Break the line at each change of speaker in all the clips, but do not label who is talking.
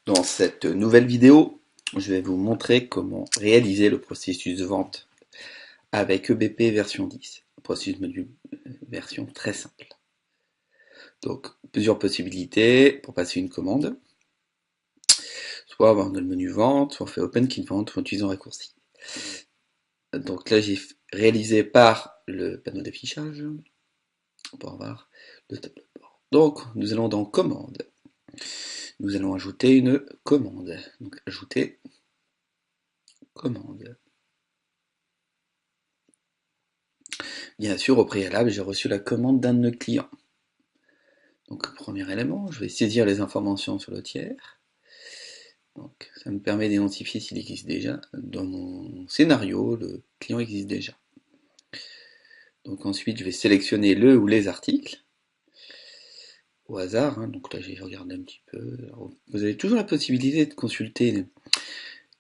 Dans cette nouvelle vidéo, je vais vous montrer comment réaliser le processus de vente avec EBP version 10. Processus menu version très simple. Donc, plusieurs possibilités pour passer une commande. Soit avoir le menu vente, soit on fait Open Kit Vente, ou en utilisant raccourci. Donc là, j'ai réalisé par le panneau d'affichage. On va voir le tableau de bord. Donc, nous allons dans Commande. Nous allons ajouter une commande. Donc, ajouter commande. Bien sûr, au préalable, j'ai reçu la commande d'un de nos clients. Donc, premier élément, je vais saisir les informations sur le tiers. Donc, ça me permet d'identifier s'il existe déjà. Dans mon scénario, le client existe déjà. Donc ensuite, je vais sélectionner le ou les articles au hasard. Donc là, j'ai regardé un petit peu. Alors, vous avez toujours la possibilité de consulter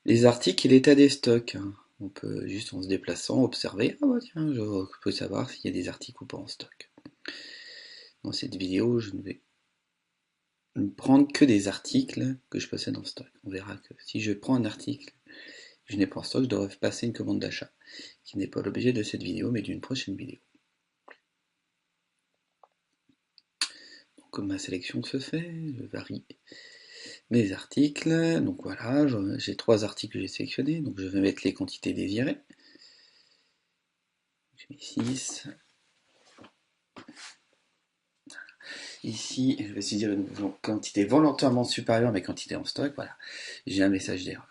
les articles et l'état des stocks. On peut juste en se déplaçant observer. Ah bah tiens, je peux savoir s'il y a des articles ou pas en stock. Dans cette vidéo, je ne vais prendre que des articles que je possède en stock. On verra que si je prends un article que je n'ai pas en stock, je devrais passer une commande d'achat, qui n'est pas l'objet de cette vidéo, mais d'une prochaine vidéo. Donc comme ma sélection se fait, je varie mes articles. Donc voilà, j'ai 3 articles que j'ai sélectionnés, donc je vais mettre les quantités désirées. Je mets 6. Ici, je vais saisir une quantité volontairement supérieure à mes quantités en stock. Voilà, j'ai un message d'erreur.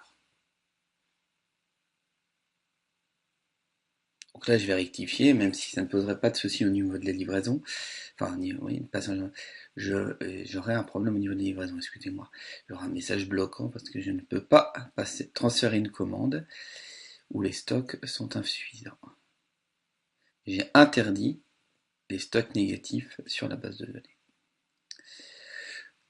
Donc là, je vais rectifier, même si ça ne poserait pas de souci au niveau de la livraison. Enfin, oui, j'aurai un problème au niveau de la livraison, excusez-moi. J'aurai un message bloquant parce que je ne peux pas transférer une commande où les stocks sont insuffisants. J'ai interdit les stocks négatifs sur la base de données.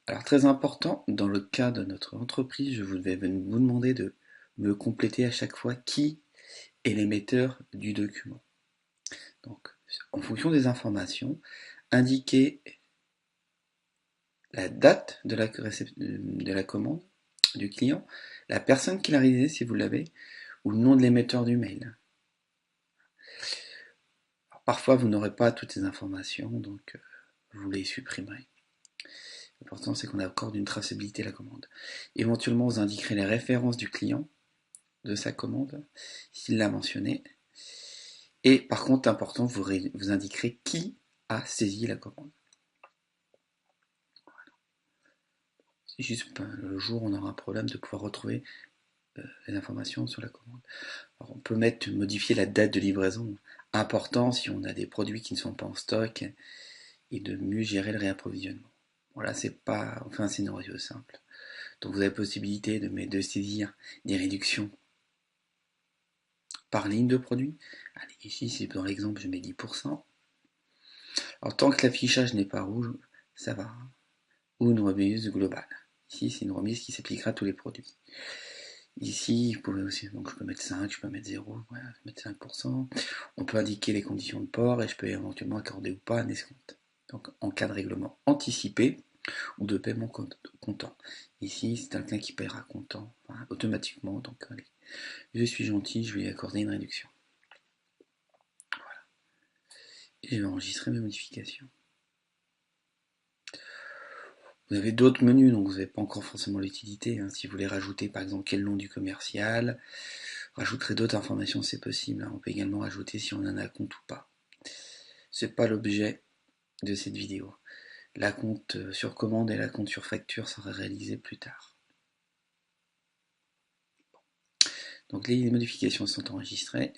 Alors très important, dans le cas de notre entreprise, je vais vous demander de me compléter à chaque fois qui est l'émetteur du document. Donc, en fonction des informations, indiquez la date de la commande du client, la personne qui l'a réalisé si vous l'avez, ou le nom de l'émetteur du mail. Alors, parfois, vous n'aurez pas toutes ces informations, donc vous les supprimerez. L'important, c'est qu'on accorde une traçabilité à la commande. Éventuellement, vous indiquerez les références du client de sa commande, s'il l'a mentionné. Et par contre, important, vous indiquerez qui a saisi la commande. C'est juste le jour où on aura un problème de pouvoir retrouver les informations sur la commande. Alors, on peut modifier la date de livraison. Important si on a des produits qui ne sont pas en stock et de mieux gérer le réapprovisionnement. Voilà, c'est pas, enfin, un scénario simple. Donc vous avez la possibilité de saisir des réductions par ligne de produit. Allez, ici, c'est dans l'exemple, je mets 10%. Alors tant que l'affichage n'est pas rouge, ça va. Ou une remise globale. Ici, c'est une remise qui s'appliquera à tous les produits. Ici, vous pouvez aussi, donc je peux mettre 5, je peux mettre 0, voilà, je peux mettre 5%. On peut indiquer les conditions de port et je peux éventuellement accorder ou pas un escompte. Donc en cas de règlement anticipé ou de paiement comptant. Ici, c'est quelqu'un qui paiera comptant, enfin, automatiquement. Donc allez, je suis gentil, je vais lui accorder une réduction. Voilà. Et je vais enregistrer mes modifications. Vous avez d'autres menus, donc vous n'avez pas encore forcément l'utilité. Si vous voulez rajouter par exemple quel nom du commercial, rajouterez d'autres informations, c'est possible. On peut également rajouter si on en a compte ou pas. C'est pas l'objet de cette vidéo. La compte sur commande et la compte sur facture sera réalisée plus tard. Donc les modifications sont enregistrées.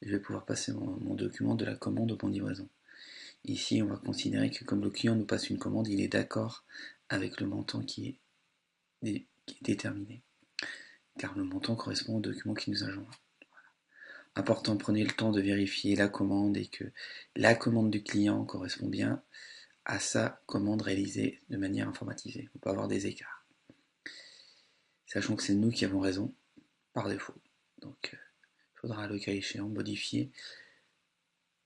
Je vais pouvoir passer mon document de la commande au bon de livraison. Ici, on va considérer que comme le client nous passe une commande, il est d'accord avec le montant qui est déterminé, car le montant correspond au document qui nous a joint. Important, prenez le temps de vérifier la commande et que la commande du client correspond bien à sa commande réalisée de manière informatisée. On peut avoir des écarts. Sachant que c'est nous qui avons raison, par défaut. Donc, il faudra, le cas échéant, modifier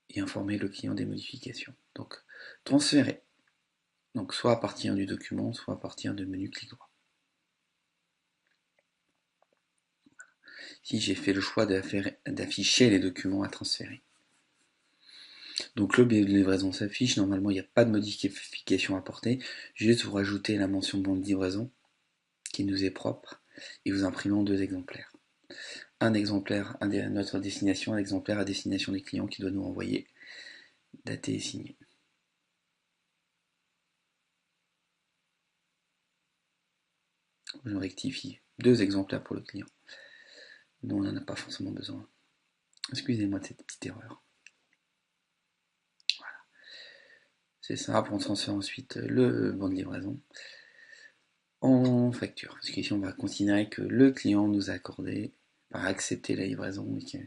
et informer le client des modifications. Donc, transférer. Donc, soit à partir du document, soit à partir du menu clic droit. Ici, j'ai fait le choix d'afficher les documents à transférer. Donc le billet de livraison s'affiche, normalement il n'y a pas de modification à apporter, juste vous rajoutez la mention bon de livraison, qui nous est propre, et vous imprimez en 2 exemplaires. Un exemplaire à notre destination, un exemplaire à destination des clients qui doit nous envoyer, daté et signé. Je rectifie 2 exemplaires pour le client. Non, on n'en a pas forcément besoin. Excusez-moi de cette petite erreur. Voilà. C'est simple, on transfère ensuite le bon de livraison en facture. Parce qu'ici, on va considérer que le client nous a accordé, par accepter la livraison, et que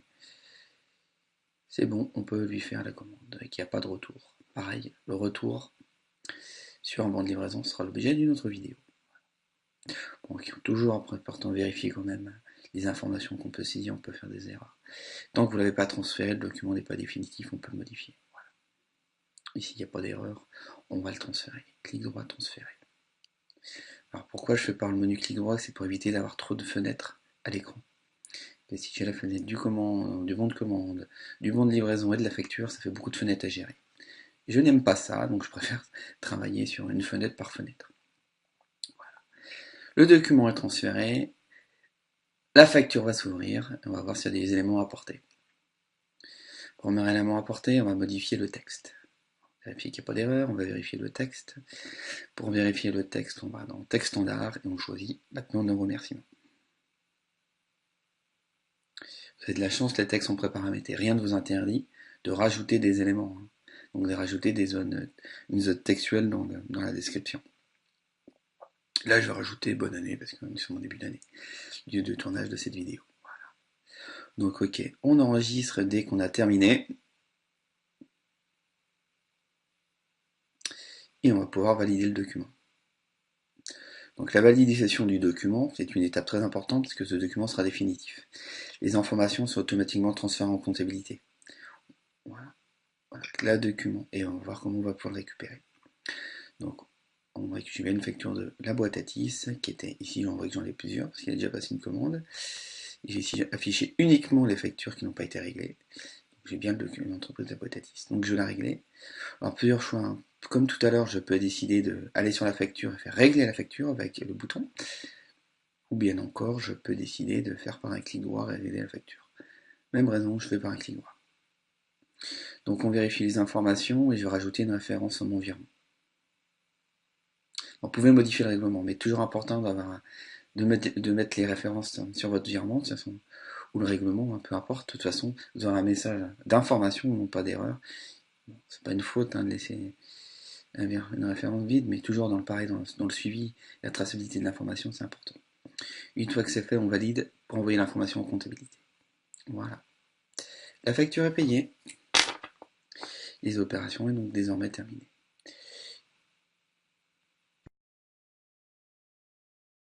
c'est bon, on peut lui faire la commande, et qu'il n'y a pas de retour. Pareil, le retour sur un bon de livraison sera l'objet d'une autre vidéo. Donc toujours important de vérifier quand même les informations qu'on peut saisir, on peut faire des erreurs. Tant que vous ne l'avez pas transféré, le document n'est pas définitif, on peut le modifier. Voilà. Ici, il n'y a pas d'erreur, on va le transférer. Clic droit, transférer. Alors pourquoi je fais par le menu clic droit? C'est pour éviter d'avoir trop de fenêtres à l'écran. Et si j'ai la fenêtre du bon de commande, du bon de livraison et de la facture, ça fait beaucoup de fenêtres à gérer. Je n'aime pas ça, donc je préfère travailler sur une fenêtre par fenêtre. Voilà. Le document est transféré, la facture va s'ouvrir, et on va voir s'il y a des éléments à apporter. Premier élément à apporter, on va modifier le texte. Vérifier qu'il n'y a pas d'erreur, on va vérifier le texte. Pour vérifier le texte, on va dans texte standard et on choisit maintenant nos remerciements. Vous avez de la chance, les textes sont préparamétrés. Rien ne vous interdit de rajouter des éléments. Donc de rajouter une zone textuelle dans la description. Là, je vais rajouter bonne année parce que c'est mon début d'année, lieu de tournage de cette vidéo. Voilà. Donc ok, on enregistre dès qu'on a terminé. Et on va pouvoir valider le document. Donc la validation du document, c'est une étape très importante parce que ce document sera définitif. Les informations sont automatiquement transférées en comptabilité. Voilà. Là, document. Et on va voir comment on va pouvoir le récupérer. Donc, on va récupérer une facture de la boîte à tisses, qui était ici, on voit que j'en ai plusieurs, parce qu'il a déjà passé une commande. J'ai ici affiché uniquement les factures qui n'ont pas été réglées. J'ai bien le document d'entreprise de la boîte à tisses. Donc je vais la régler. Alors plusieurs choix. Hein. Comme tout à l'heure, je peux décider d'aller sur la facture et faire régler la facture avec le bouton. Ou bien encore, je peux décider de faire par un clic droit régler la facture. Même raison, je fais par un clic droit. Donc on vérifie les informations et je vais rajouter une référence à mon virement. Vous pouvez modifier le règlement, mais toujours important de mettre les références sur votre virement, de toute façon, ou le règlement, peu importe. De toute façon, vous aurez un message d'information, non pas d'erreur. C'est pas une faute de laisser une référence vide, mais toujours dans le suivi et la traçabilité de l'information, c'est important. Une fois que c'est fait, on valide pour envoyer l'information en comptabilité. Voilà. La facture est payée. Les opérations sont donc désormais terminées.